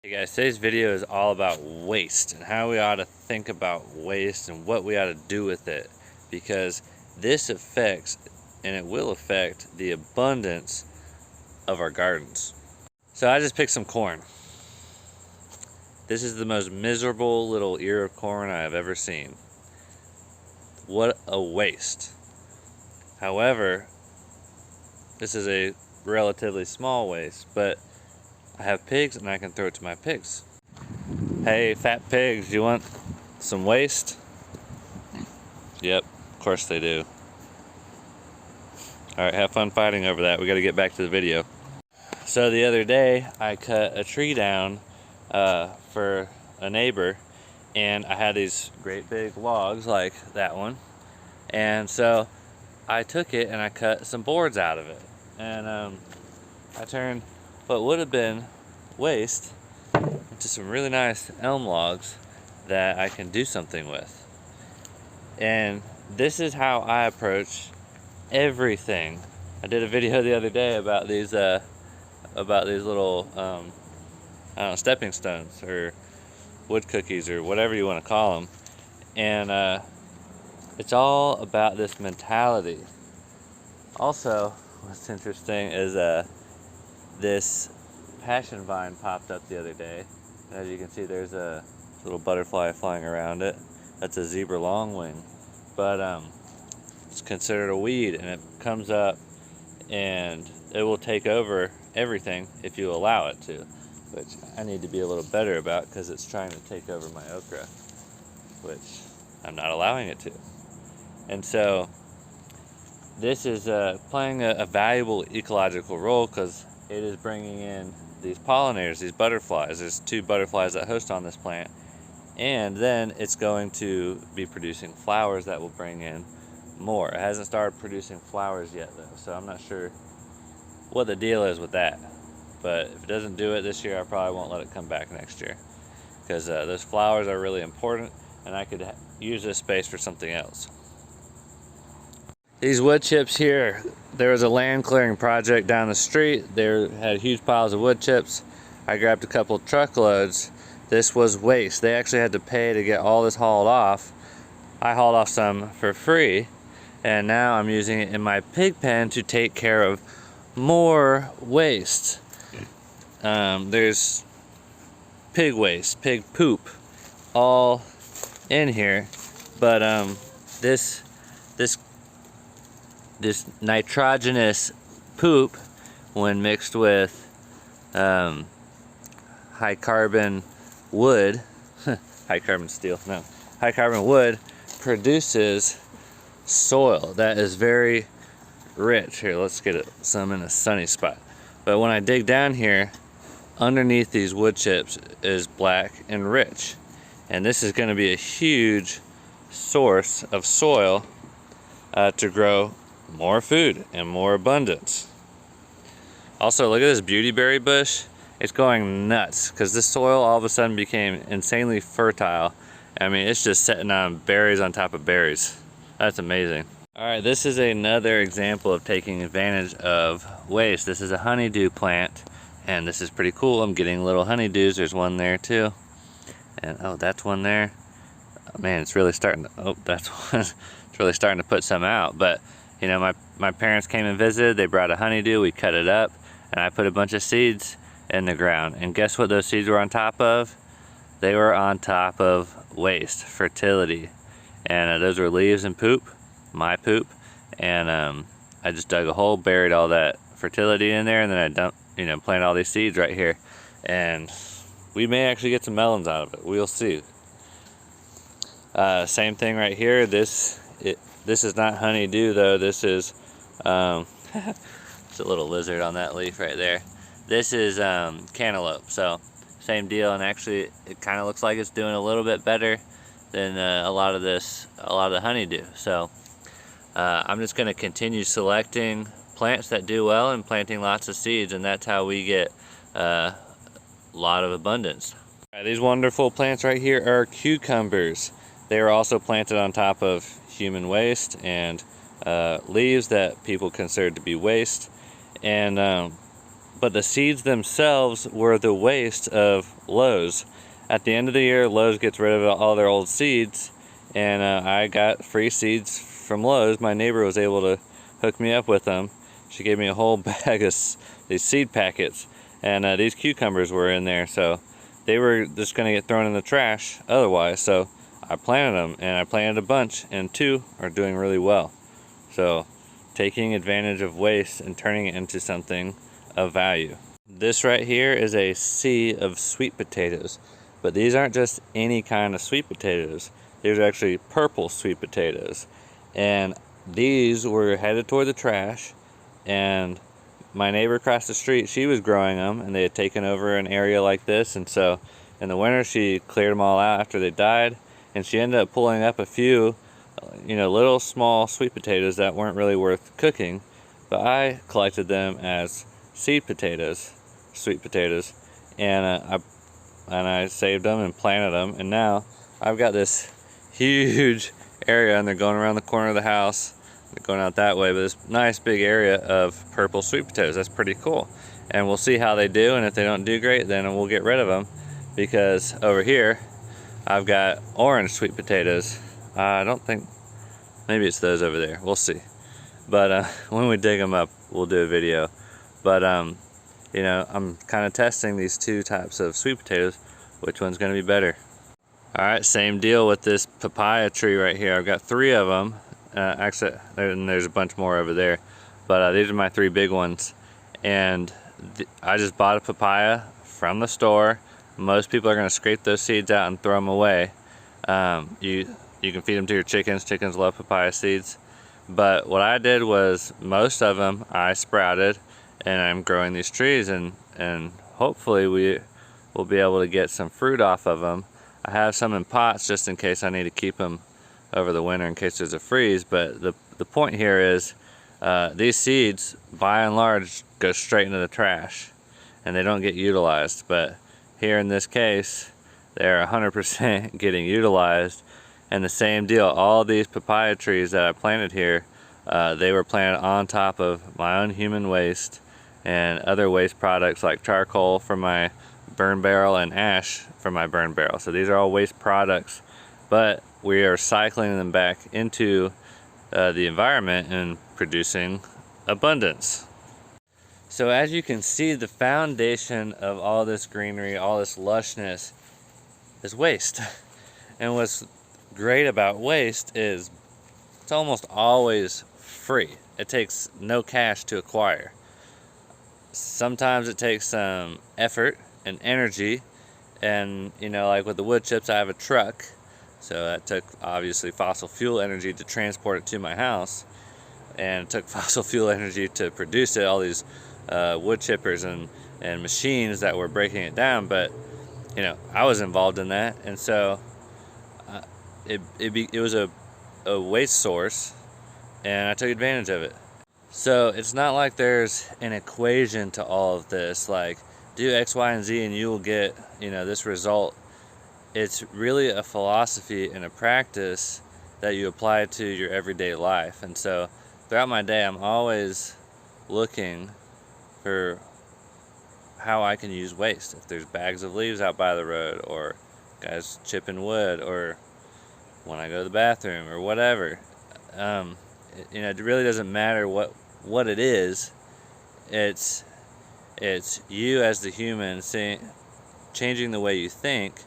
Hey guys, today's video is all about waste and how we ought to think about waste and what we ought to do with it, because this affects and it will affect the abundance of our gardens. So I just picked some corn. This is the most miserable little ear of corn I have ever seen. What a waste. However, this is a relatively small waste, but I have pigs and I can throw it to my pigs. Hey, fat pigs, do you want some waste? Yep, of course they do. Alright, have fun fighting over that. We got to get back to the video. So the other day, I cut a tree down for a neighbor, and I had these great big logs like that one. And so I took it and I cut some boards out of it. And I turned what would have been waste into some really nice elm logs that I can do something with. And this is how I approach everything. I did a video the other day about these little I don't know, stepping stones or wood cookies or whatever you want to call them. And it's all about this mentality. Also, what's interesting is this passion vine popped up the other day. As you can see, there's a little butterfly flying around it. That's a zebra longwing, but it's considered a weed, and it comes up and it will take over everything if you allow it to, which I need to be a little better about because it's trying to take over my okra, which I'm not allowing it to. And so this is playing a valuable ecological role because it is bringing in these pollinators, these butterflies. There's 2 butterflies that host on this plant, and then it's going to be producing flowers that will bring in more. It hasn't started producing flowers yet though, so I'm not sure what the deal is with that. But if it doesn't do it this year, I probably won't let it come back next year, because those flowers are really important and I could use this space for something else. These wood chips here, there was a land clearing project down the street. They had huge piles of wood chips. I grabbed a couple truckloads. This was waste. They actually had to pay to get all this hauled off. I hauled off some for free, and now I'm using it in my pig pen to take care of more waste. There's pig waste, pig poop, all in here, but this nitrogenous poop, when mixed with high carbon wood, high carbon wood, produces soil that is very rich. Here, let's get some in a sunny spot. But when I dig down here, underneath these wood chips is black and rich, and this is going to be a huge source of soil to grow more food and more abundance. Also, look at this beautyberry bush. It's going nuts because this soil all of a sudden became insanely fertile. I mean, it's just sitting on berries on top of berries. That's amazing. Alright, this is another example of taking advantage of waste. This is a honeydew plant, and this is pretty cool. I'm getting little honeydews. There's one there too. And oh, that's one there. Oh, man, it's really starting to, oh, that's one. It's really starting to put some out. But you know, my parents came and visited. They brought a honeydew. We cut it up, and I put a bunch of seeds in the ground. And guess what those seeds were on top of? They were on top of waste, fertility. And those were leaves and poop, my poop. And I just dug a hole, buried all that fertility in there, and then I dumped, planted all these seeds right here. And we may actually get some melons out of it. We'll see. Same thing right here. This is not honeydew though. This is it's a little lizard on that leaf right there. This is cantaloupe. So same deal, and actually it kind of looks like it's doing a little bit better than a lot of the honeydew. So I'm just going to continue selecting plants that do well and planting lots of seeds, and that's how we get a lot of abundance. These wonderful plants right here are cucumbers. They are also planted on top of human waste and leaves that people consider to be waste, and but the seeds themselves were the waste of Lowe's. At the end of the year, Lowe's gets rid of all their old seeds, and I got free seeds from Lowe's. My neighbor was able to hook me up with them. She gave me a whole bag of these seed packets, and these cucumbers were in there, so they were just going to get thrown in the trash otherwise. So I planted them, and I planted a bunch, and 2 are doing really well. So taking advantage of waste and turning it into something of value. This right here is a sea of sweet potatoes, but these aren't just any kind of sweet potatoes. These are actually purple sweet potatoes, and these were headed toward the trash, and my neighbor across the street, she was growing them, and they had taken over an area like this, and so in the winter she cleared them all out after they died, and she ended up pulling up a few little small sweet potatoes that weren't really worth cooking, but I collected them as seed potatoes, sweet potatoes, and I saved them and planted them, and now I've got this huge area, and they're going around the corner of the house. They're going out that way, but this nice big area of purple sweet potatoes. That's pretty cool, and we'll see how they do, and if they don't do great, then we'll get rid of them, because over here I've got orange sweet potatoes. I don't think, maybe it's those over there, we'll see, but when we dig them up we'll do a video. But I'm kind of testing these 2 types of sweet potatoes, which one's going to be better. Alright, same deal with this papaya tree right here. I've got 3 of them, actually there's a bunch more over there, but these are my 3 big ones, and I just bought a papaya from the store. Most people are going to scrape those seeds out and throw them away. You can feed them to your chickens. Chickens love papaya seeds. But what I did was, most of them I sprouted, and I'm growing these trees, and hopefully we will be able to get some fruit off of them. I have some in pots just in case I need to keep them over the winter in case there's a freeze. But the point here is these seeds by and large go straight into the trash and they don't get utilized. But here in this case, they're 100% getting utilized. And the same deal, all these papaya trees that I planted here, they were planted on top of my own human waste and other waste products like charcoal from my burn barrel and ash from my burn barrel. So these are all waste products, but we are cycling them back into the environment and producing abundance. So as you can see, the foundation of all this greenery, all this lushness, is waste. And what's great about waste is it's almost always free. It takes no cash to acquire. Sometimes it takes some effort and energy, and like with the wood chips, I have a truck, so that took obviously fossil fuel energy to transport it to my house, and it took fossil fuel energy to produce it, all these wood chippers and machines that were breaking it down. But I was involved in that, and so it was a waste source, and I took advantage of it. So it's not like there's an equation to all of this, like do X, Y, and Z and you will get this result. It's really a philosophy and a practice that you apply to your everyday life. And so throughout my day, I'm always looking for how I can use waste. If there's bags of leaves out by the road, or guys chipping wood, or when I go to the bathroom, or whatever, it really doesn't matter what it is. It's you as the human changing the way you think,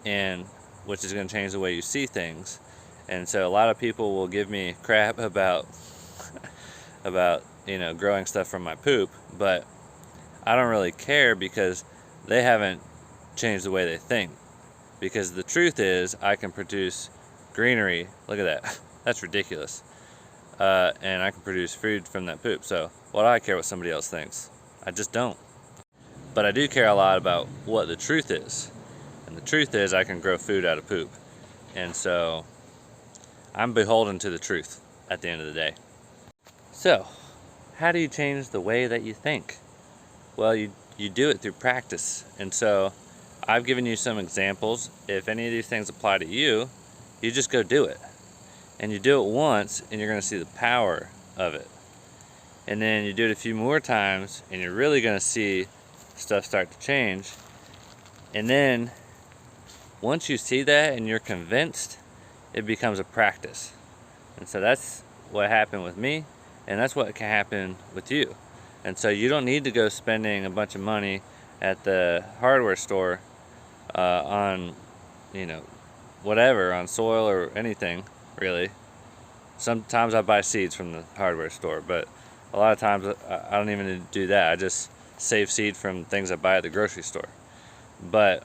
and which is going to change the way you see things. And so a lot of people will give me crap about growing stuff from my poop, but I don't really care, because they haven't changed the way they think. Because the truth is, I can produce greenery. Look at that. That's ridiculous. And I can produce food from that poop. So what do I care what somebody else thinks? I just don't. But I do care a lot about what the truth is. And the truth is, I can grow food out of poop. And so I'm beholden to the truth at the end of the day. So how do you change the way that you think? Well, you do it through practice. And so I've given you some examples. If any of these things apply to you, you just go do it. And you do it once, and you're going to see the power of it. and then you do it a few more times, and you're really gonna see stuff start to change. And then once you see that and you're convinced, it becomes a practice. And so that's what happened with me, and that's what can happen with you. And so you don't need to go spending a bunch of money at the hardware store on, you know, whatever, on soil or anything, really. Sometimes I buy seeds from the hardware store, but a lot of times I don't even do that. I just save seed from things I buy at the grocery store. But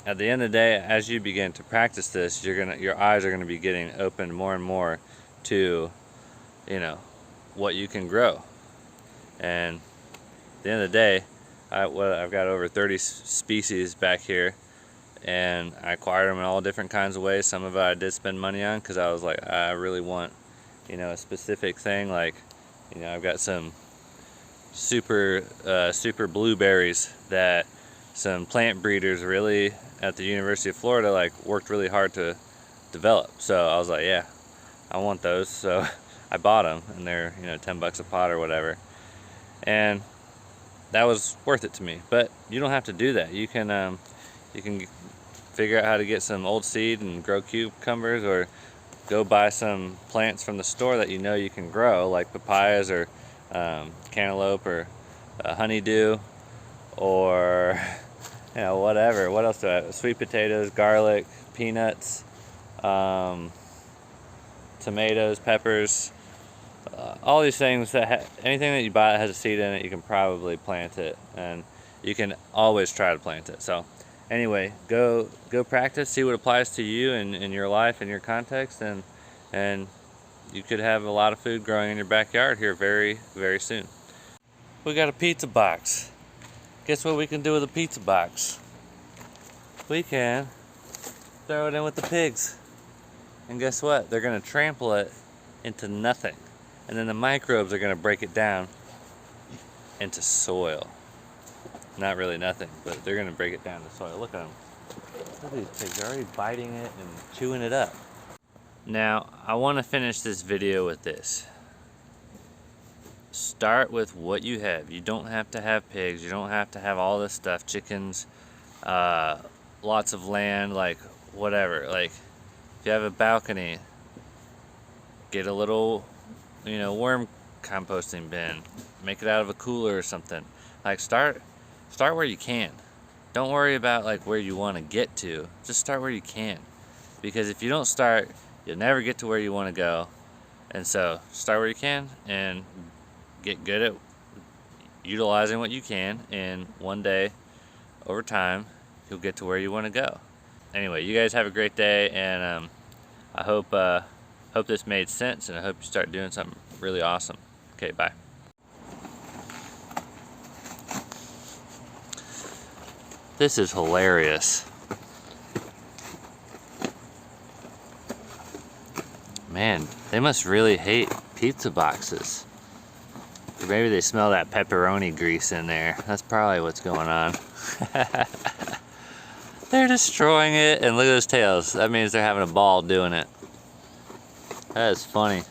at the end of the day, as you begin to practice this, your eyes are gonna be getting opened more and more to, you know, what you can grow. And at the end of the day, I've got over 30 species back here, and I acquired them in all different kinds of ways. Some of it I did spend money on because I was like, I really want, you know, a specific thing. Like, you know, I've got some super blueberries that some plant breeders really at the University of Florida like worked really hard to develop. So I was like, yeah, I want those. So I bought them, and they're, you know, 10 bucks a pot or whatever. And that was worth it to me. But you don't have to do that. You can figure out how to get some old seed and grow cucumbers, or go buy some plants from the store that you know you can grow, like papayas or cantaloupe or honeydew, or, you know, whatever. What else do I have? Sweet potatoes, garlic, peanuts, tomatoes, peppers. All these things anything that you buy that has a seed in it, you can probably plant it, and you can always try to plant it. So anyway, go practice, see what applies to you in your life and your context, and you could have a lot of food growing in your backyard here very, very soon. We got a pizza box. Guess what we can do with a pizza box? We can throw it in with the pigs, and guess what? They're gonna trample it into nothing. And then the microbes are going to break it down into soil. Not really nothing, but they're going to break it down to soil. Look at them. Look at these pigs. They're already biting it and chewing it up. Now, I want to finish this video with this. Start with what you have. You don't have to have pigs. You don't have to have all this stuff. Chickens, lots of land, like whatever. Like, if you have a balcony, get a little, you know, worm composting bin, make it out of a cooler or something. Like, start where you can. Don't worry about like where you want to get to. Just start where you can, because if you don't start, you'll never get to where you want to go. And so start where you can and get good at utilizing what you can, and one day over time you'll get to where you want to go. Anyway, you guys have a great day, and I hope this made sense, and I hope you start doing something really awesome. Okay, bye. This is hilarious. Man, they must really hate pizza boxes. Or maybe they smell that pepperoni grease in there. That's probably what's going on. They're destroying it, and look at those tails. That means they're having a ball doing it. That is funny.